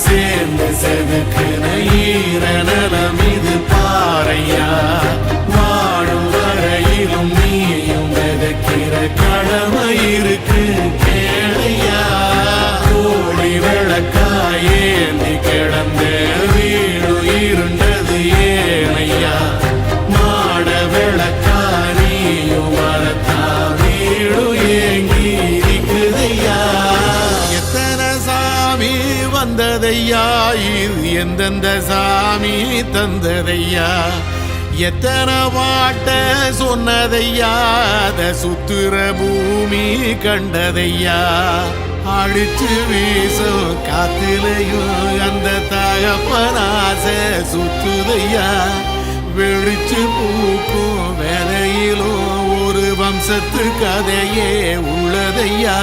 சேர்ந்து செதுக்குன ஈரநலம் இது பாறையா வாழும் வரையிலும் நீயும் விதைக்கிற கடமை இருக்கு கேளையா கோடி விளக்காயேந்தி கிடந்த வீடு இருண்டது ஏனையா மாட விளக்கா நீயும் வரத்தா வீடு ஏங்கி இருக்குதையா எத்தனை சாமி வந்ததையா இது எந்தெந்த சாமி தந்ததையா எத்தனை பாட்ட சொன்னதையா அத சுத்துற பூமி கண்டதையா அடிச்சு வீசும் காத்திலையும் அந்த தகப்பனாச சுத்துதையா வெளிச்சு பூக்கும் வேலையிலும் ஒரு வம்சத்து கதையே உள்ளதையா